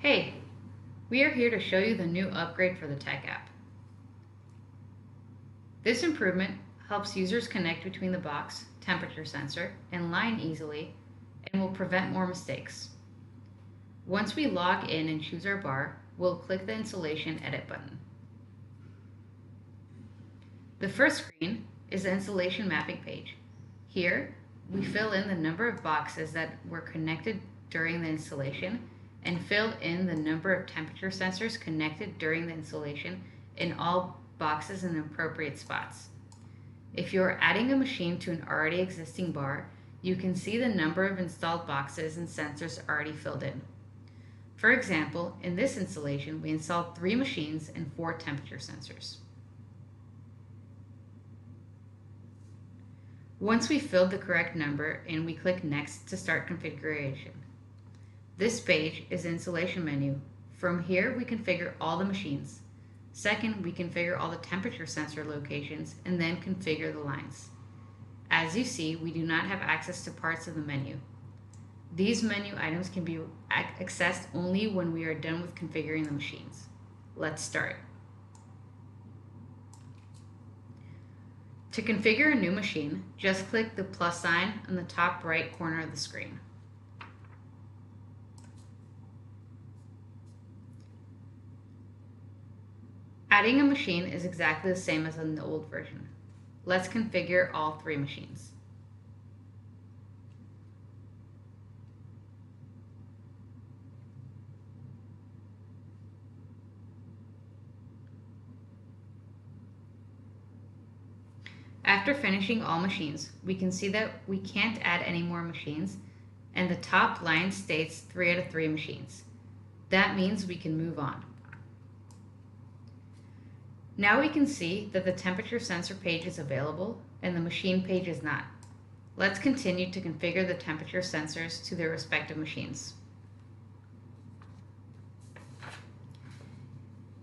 Hey, we are here to show you the new upgrade for the Tech app. This improvement helps users connect between the box, temperature sensor, and line easily and will prevent more mistakes. Once we log in and choose our bar, we'll click the Installation Edit button. The first screen is the installation mapping page. Here, we fill in the number of boxes that were connected during the installation and fill in the number of temperature sensors connected during the installation in all boxes in the appropriate spots. If you are adding a machine to an already existing bar, you can see the number of installed boxes and sensors already filled in. For example, in this installation, we installed 3 machines and 4 temperature sensors. Once we filled the correct number and we click Next to start configuration. This page is the installation menu. From here, we configure all the machines. Second, we configure all the temperature sensor locations and then configure the lines. As you see, we do not have access to parts of the menu. These menu items can be accessed only when we are done with configuring the machines. Let's start. To configure a new machine, just click the plus sign on the top right corner of the screen. Adding a machine is exactly the same as in the old version. Let's configure all 3 machines. After finishing all machines, we can see that we can't add any more machines, and the top line states 3 out of 3 machines. That means we can move on. Now we can see that the temperature sensor page is available and the machine page is not. Let's continue to configure the temperature sensors to their respective machines.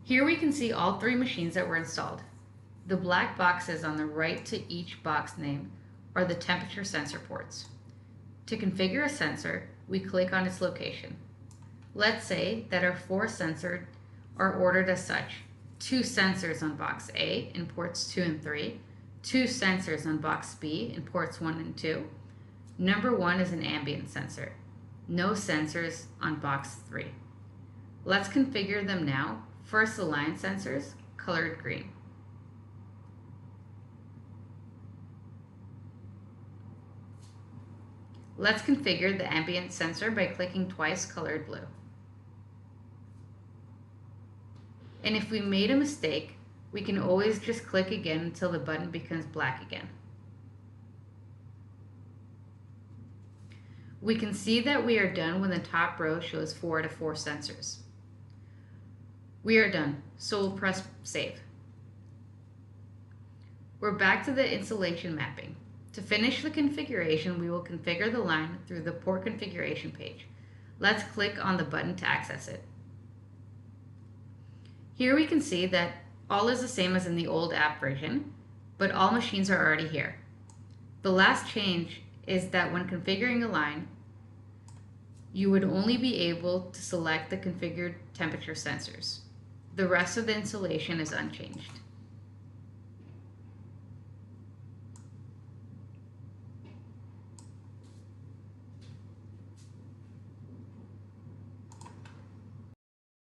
Here we can see all 3 machines that were installed. The black boxes on the right to each box name are the temperature sensor ports. To configure a sensor, we click on its location. Let's say that our 4 sensors are ordered as such. 2 sensors on box A in ports 2 and 3, 2 sensors on box B in ports 1 and 2. Number 1 is an ambient sensor. No sensors on box 3. Let's configure them now. First, the line sensors, colored green. Let's configure the ambient sensor by clicking twice, colored blue. And if we made a mistake, we can always just click again until the button becomes black again. We can see that we are done when the top row shows 4 out of 4 sensors. We are done, so we'll press save. We're back to the installation mapping. To finish the configuration, we will configure the line through the port configuration page. Let's click on the button to access it. Here we can see that all is the same as in the old app version, but all machines are already here. The last change is that when configuring a line, you would only be able to select the configured temperature sensors. The rest of the installation is unchanged.